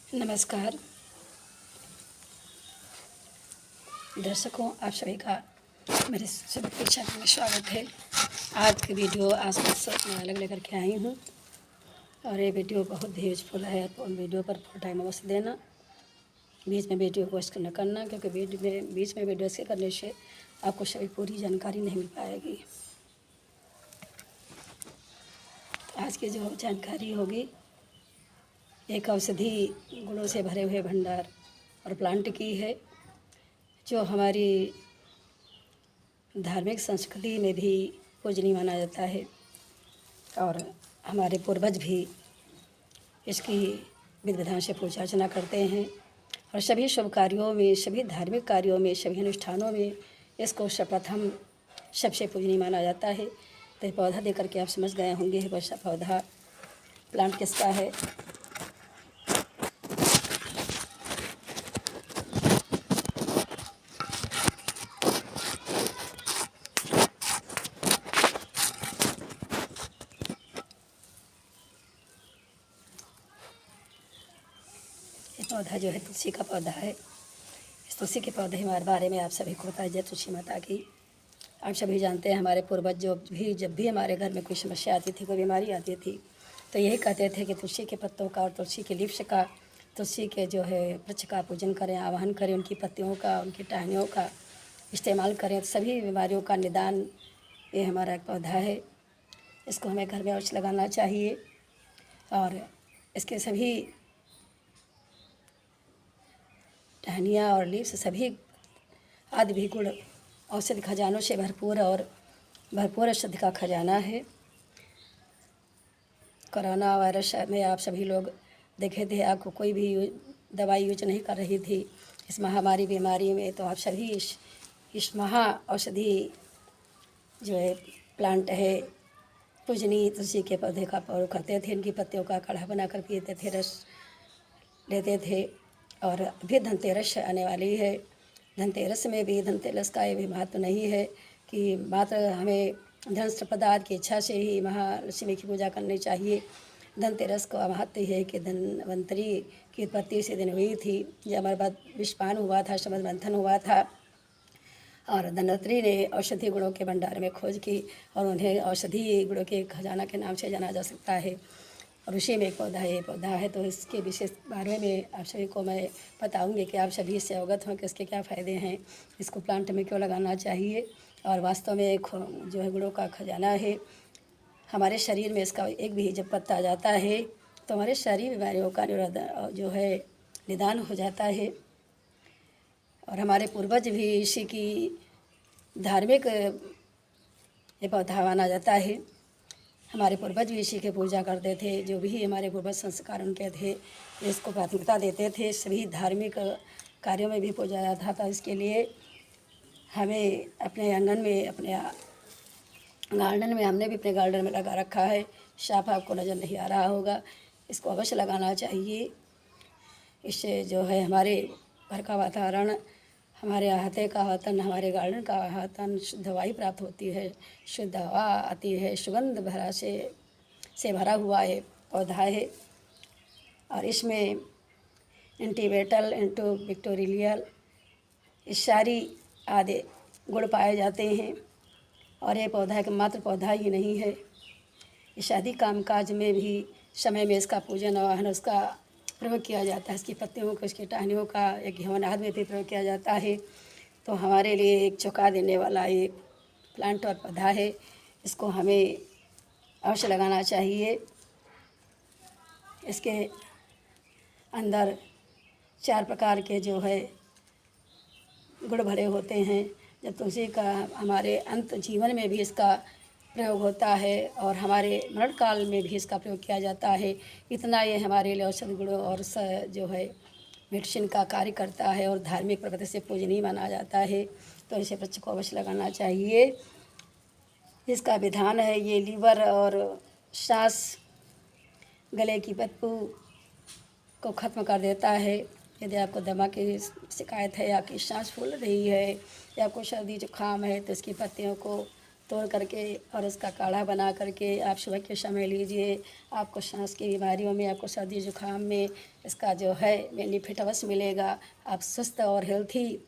नमस्कार दर्शकों, आप सभी का मेरे सुबह चैनल में स्वागत है। आज की वीडियो आसपास से मैं अलग लेकर के आई हूँ और ये वीडियो बहुत ही यूजफुल है। तो वीडियो पर फुल टाइम अवश्य देना, बीच में वीडियो को स्किप न करना, क्योंकि बीच में वीडियो स्किप करने से आपको सभी पूरी जानकारी नहीं मिल पाएगी। तो आज की जो जानकारी होगी, एक औषधि गुणों से भरे हुए भंडार और प्लांट की है, जो हमारी धार्मिक संस्कृति में भी पूजनीय माना जाता है और हमारे पूर्वज भी इसकी विधि विधान से पूजा अर्चना करते हैं और सभी शुभ कार्यों में, सभी धार्मिक कार्यों में, सभी अनुष्ठानों में इसको सर्वप्रथम सबसे पूजनीय माना जाता है। तो ये पौधा देख करके आप समझ गए होंगे ये पौधा प्लांट किसका है। ये पौधा जो है तुलसी का पौधा है। इस तुलसी के पौधे हमारे बारे में आप सभी को पता है। जय तुलसी माता की। आप सभी जानते हैं हमारे पूर्वज जब भी हमारे घर में कोई समस्या आती थी, कोई बीमारी आती थी, तो यही कहते थे कि तुलसी के पत्तों का और तुलसी के लीव्स का, तुलसी के जो है वृक्ष का पूजन करें, आवाहन करें, उनकी पत्तियों का, उनकी टहनियों का इस्तेमाल करें। तो सभी बीमारियों का निदान ये हमारा एक पौधा है। इसको हमें घर में अवश्य लगाना चाहिए और इसके सभी टहनियाँ और लीव्स सभी आदि भी गुण औषधि खजानों से भरपूर और भरपूर औषधि का खजाना है। कोरोना वायरस में आप सभी लोग देखे थे, आपको कोई भी दवाई यूज नहीं कर रही थी इस महामारी बीमारी में। तो आप सभी इस महा औषधि जो है प्लांट है पूजनीय तुलसी के पौधे का प्रयोग करते थे। इनकी पत्तियों का काढ़ा बनाकर पीते थे, रस लेते थे। और अभी धनतेरस आने वाली है। धनतेरस में भी, धनतेरस का ये भी महत्व नहीं है कि मात्र हमें धन पदार्थ की इच्छा से ही महालक्ष्मी की पूजा करनी चाहिए। धनतेरस का महत्व है कि धन्वंतरी की उत्पत्ति इसी दिन हुई थी, जब हमारे बाद विषपान हुआ था, समझ मंथन हुआ था और धन्वंतरी ने औषधि गुणों के भंडार में खोज की और उन्हें औषधि गुणों के खजाना के नाम से जाना जा सकता है। और उसी में एक पौधा ये पौधा है। तो इसके विशेष बारे में आप सभी को मैं बताऊंगी कि आप सभी इससे अवगत हों कि इसके क्या फ़ायदे हैं, इसको प्लांट में क्यों लगाना चाहिए और वास्तव में जो है गुणों का खजाना है। हमारे शरीर में इसका एक भी जब पत्ता आ जाता है तो हमारे सारी बीमारियों का जो है निदान हो जाता है। और हमारे पूर्वज भी इसी की धार्मिक ये पौधा माना जाता है। हमारे पूर्वज भी इसी की पूजा करते थे। जो भी हमारे पूर्वज संस्कार उनके थे, इसको प्राथमिकता देते थे। सभी धार्मिक कार्यों में भी पूजा जाता था। इसके लिए हमें अपने आंगन में, अपने गार्डन में, हमने भी अपने गार्डन में लगा रखा है। साफ आपको नज़र नहीं आ रहा होगा, इसको अवश्य लगाना चाहिए। इससे जो है हमारे घर का वातावरण, हमारे अहाते का आवातन, हमारे गार्डन का आवातन, शुद्ध वायु प्राप्त होती है, शुद्ध हवा आती है, सुगंध भरा से भरा हुआ ये पौधा है। और इसमें एंटीवेटल, एंटीबैक्टीरियल इस सारी आदि गुण पाए जाते हैं। और ये पौधा एक मात्र पौधा ही नहीं है, ये शादी कामकाज में भी समय में इसका पूजन आवाहन उसका प्रयोग किया जाता है। इसकी पत्तियों को, इसकी टहनियों का एक हवन आदि में भी प्रयोग किया जाता है। तो हमारे लिए एक चौंका देने वाला एक प्लांट और पौधा है। इसको हमें अवश्य लगाना चाहिए। इसके अंदर 4 प्रकार के जो है गुण भरे होते हैं। जब तुलसी का हमारे अंत जीवन में भी इसका प्रयोग होता है और हमारे मरण काल में भी इसका प्रयोग किया जाता है। इतना ये हमारे लिए औषध गुणों और जो है मेडिसिन का कार्य करता है और धार्मिक प्रकृति से पूजनीय माना जाता है। तो इसे वृक्ष को अवश्य लगाना चाहिए। इसका विधान है, ये लीवर और सांस, गले की बदबू को ख़त्म कर देता है। यदि आपको दमा की शिकायत है, आपकी सांस फूल रही है या आपको सर्दी जुकाम है, तो इसकी पत्तियों को तोड़ करके और उसका काढ़ा बना करके आप सुबह के समय लीजिए। आपको सांस की बीमारियों में, आपको सर्दी जुकाम में इसका जो है बेनिफिट अवश्य मिलेगा। आप स्वस्थ और हेल्थी,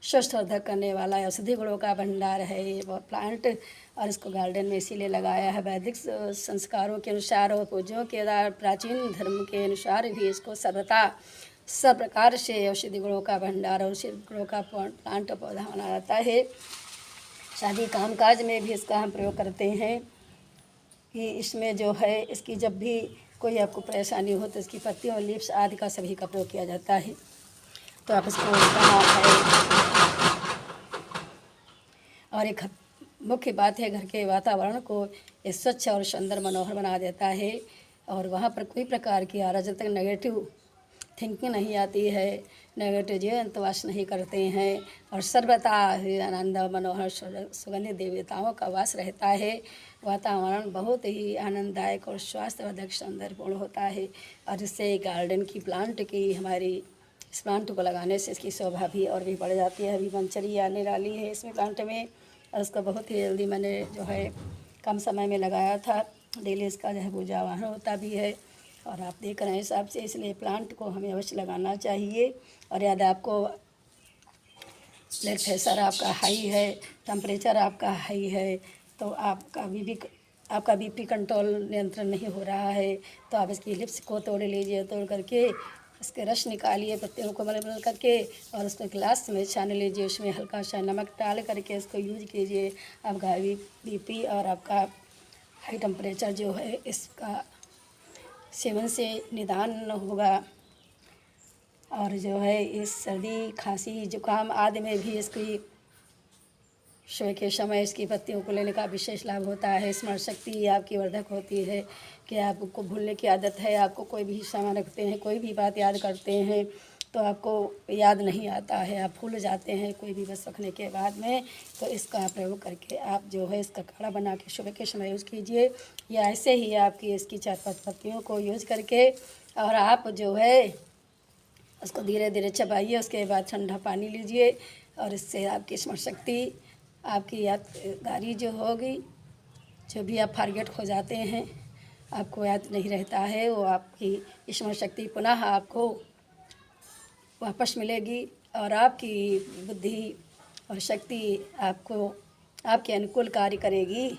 स्वस्थवर्धक करने वाला औषधि गुणों का भंडार है ये प्लांट। और इसको गार्डन में इसीलिए लगाया है वैदिक संस्कारों के अनुसार और पूज्यों के आधार प्राचीन धर्म के अनुसार भी इसको सर्वथा सब प्रकार से औषधि गुणों का भंडार और औषधि गुणों का प्लांट पौधा माना जाता है। शादी कामकाज में भी इसका हम प्रयोग करते हैं कि इसमें जो है इसकी जब भी कोई आपको परेशानी हो तो इसकी पत्तियों, लीव्स आदि का सभी का प्रयोग किया जाता है। तो आप इसको है। और एक मुख्य बात है, घर के वातावरण को ये स्वच्छ और सुंदर मनोहर बना देता है और वहाँ पर कोई प्रकार की अराजकता, नेगेटिव थिंकिंग नहीं आती है, नेगेटिव जीव अंतवास नहीं करते हैं और सर्वथा आनंद मनोहर सुगंधित देवताओं का वास रहता है। वातावरण बहुत ही आनंददायक और स्वास्थ्यवर्धक सौंदर्यपूर्ण होता है और इससे गार्डन की प्लांट की हमारी इस प्लांट को लगाने से इसकी शोभा भी और भी बढ़ जाती है। अभी मंचरी आने वाली है इसमें प्लांट में और उसका बहुत ही जल्दी मैंने जो है कम समय में लगाया था। डेली इसका जो है पूजा वाहन होता भी है और आप देख रहे हैं हिसाब से, इसलिए प्लांट को हमें अवश्य लगाना चाहिए। और यदि आपको ब्लड प्रेशर आपका हाई है, टेम्परेचर आपका हाई है, तो आपका बीपी कंट्रोल नियंत्रण नहीं हो रहा है, तो आप इसकी लिप्स को तोड़ लीजिए। तोड़ करके इसके रस निकालिए, पत्तियों को मल करके और उसको गिलास में छान लीजिए। उसमें हल्का सा नमक डाल करके इसको यूज कीजिए। आपका बीपी और आपका हाई टेम्परेचर जो है इसका सेवन से निदान होगा। और जो है इस सर्दी, खांसी, जुकाम आदि में भी इसकी सुबह के समय इसकी पत्तियों को लेने का विशेष लाभ होता है। स्मरण शक्ति आपकी वर्धक होती है कि आपको भूलने की आदत है, आपको कोई भी सामान रखते हैं, कोई भी बात याद करते हैं तो आपको याद नहीं आता है, आप भूल जाते हैं कोई भी बस रखने के बाद में। तो इसका प्रयोग करके आप जो है इसका काढ़ा बना के सुबह के समय यूज़ कीजिए या ऐसे ही आपकी इसकी 4-5 पत्तियों को यूज़ करके और आप जो है उसको धीरे धीरे चबाइए। उसके बाद ठंडा पानी लीजिए और इससे आपकी स्मरण शक्ति, आपकी यादगारी जो होगी, जो भी आप फॉरगेट हो जाते हैं, आपको याद नहीं रहता है, वो आपकी स्मरण शक्ति पुनः आपको वापस मिलेगी और आपकी बुद्धि और शक्ति आपको आपके अनुकूल कार्य करेगी।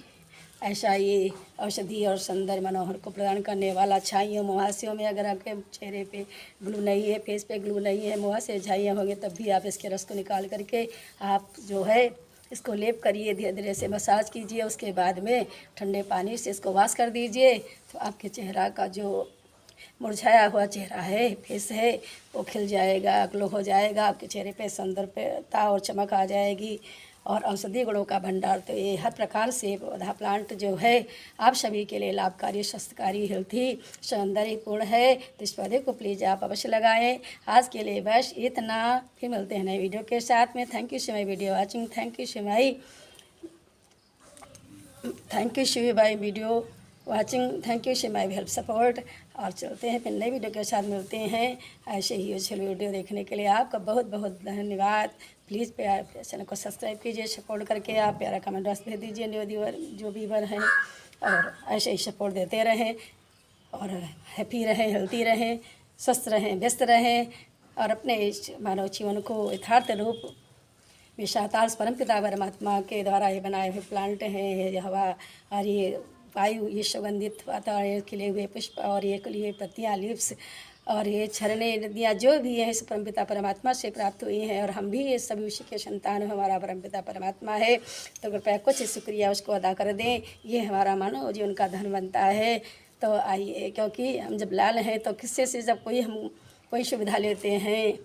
ऐसा ये औषधि और सौंदर्य मनोहर को प्रदान करने वाला छाइयों मुहासियों में, अगर आपके चेहरे पे ग्लू नहीं है, फेस पे ग्लू नहीं है, मुहासे झाइयाँ होंगे, तब भी आप इसके रस को निकाल करके आप जो है इसको लेप करिए, धीरे धीरे से मसाज कीजिए। उसके बाद में ठंडे पानी से इसको वॉश कर दीजिए तो आपके चेहरा का जो मुरझाया हुआ चेहरा है, फेस है, वो खिल जाएगा, ग्लो हो जाएगा। आपके चेहरे पे सौंदर्यता और चमक आ जाएगी। और औषधि गुणों का भंडार तो ये हर प्रकार से पौधा प्लांट जो है आप सभी के लिए लाभकारी, स्वस्थकारी, हेल्थी, सौंदर्यपूर्ण है। तो इस पौधे को प्लीज़ आप अवश्य लगाएं। आज के लिए बस इतना, फिर मिलते हैं नए वीडियो के साथ में। Thank you so my video watching, thank you so my video watching, thank you so my help support. और चलते हैं फिर नई वीडियो के साथ मिलते हैं। ऐसे ही यूजफुल वीडियो देखने के लिए आपका बहुत बहुत धन्यवाद। प्लीज़ प्यार चैनल को सब्सक्राइब कीजिए, सपोर्ट करके आप प्यारा कमेंट बॉक्स भेज दीजिए न्यू व्यूअर जो व्यूअर हैं, और ऐसे ही सपोर्ट देते रहें और हैप्पी रहें, हेल्थी रहें, स्वस्थ रहें, व्यस्त रहें और अपने इस मानव जीवन को यथार्थ रूप में सातार परमपिता परमात्मा के द्वारा ये बनाए हुए प्लांट हैं। ये हवा और ये वायु, ये सुगंधित वातावरण, खिले हुए पुष्प और ये खिली हुई पत्तियाँ, लीव्स और ये झरने, नदियाँ जो भी हैं इस परमपिता परमात्मा से प्राप्त हुई हैं और हम भी ये सभी उसी के संतान हैं। हमारा परमपिता परमात्मा है, तो कृपया कुछ शुक्रिया उसको अदा कर दें। ये हमारा मानव जीवन का धन बनता है। तो आइए, क्योंकि हम जब लाल हैं तो किससे से जब कोई सुविधा लेते हैं,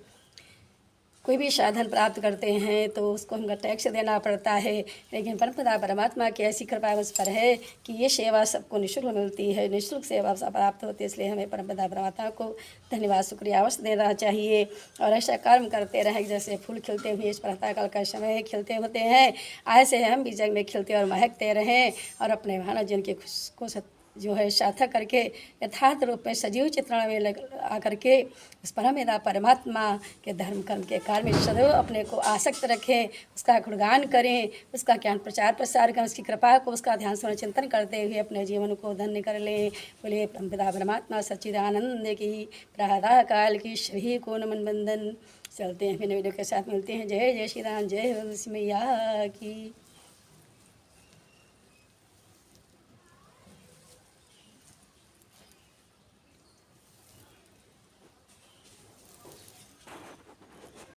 कोई भी साधन प्राप्त करते हैं तो उसको हमको टैक्स देना पड़ता है। लेकिन परमपिता परमात्मा की ऐसी कृपा उस पर है कि ये सेवा सबको निःशुल्क मिलती है, निःशुल्क सेवा प्राप्त होती है। इसलिए हमें परमपिता परमात्मा को धन्यवाद, शुक्रिया अवश्य देना चाहिए और ऐसा कर्म करते रहें। जैसे फूल खिलते हुए इस प्रातःकाल का समय खिलते होते हैं, ऐसे हम भी जग में खिलते और महकते रहें और अपने मानव जीवन की खुश को जो है सार्थक करके यथार्थ रूप में सजीव चित्रण में लग आकर के उस परमेदा परमात्मा के धर्म कर्म के कार्य में सदैव अपने को आसक्त रखें, उसका गुणगान करें, उसका ज्ञान प्रचार प्रसार करें, उसकी कृपा को, उसका ध्यान स्मरण चिंतन करते हुए अपने जीवन को धन्य कर लें। बोले परमपिता परमात्मा सच्चिदानंद की प्रातः काल की सभी को नमन बंदन। चलते हैं फिर वीडियो के साथ मिलते हैं। जय जय श्री राम, जय हो मैया की।